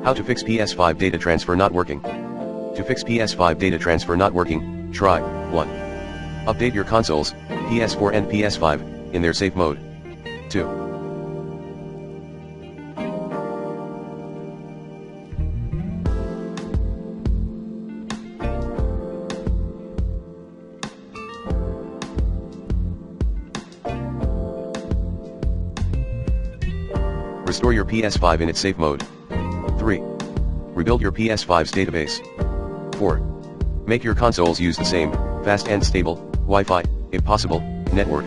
How to fix PS5 data transfer not working. To fix PS5 data transfer not working, try 1. Update your consoles, PS4 and PS5, in their safe mode. 2. Restore your PS5 in its safe mode. 3. Rebuild your PS5's database. 4. Make your consoles use the same, fast and stable, Wi-Fi, if possible, network.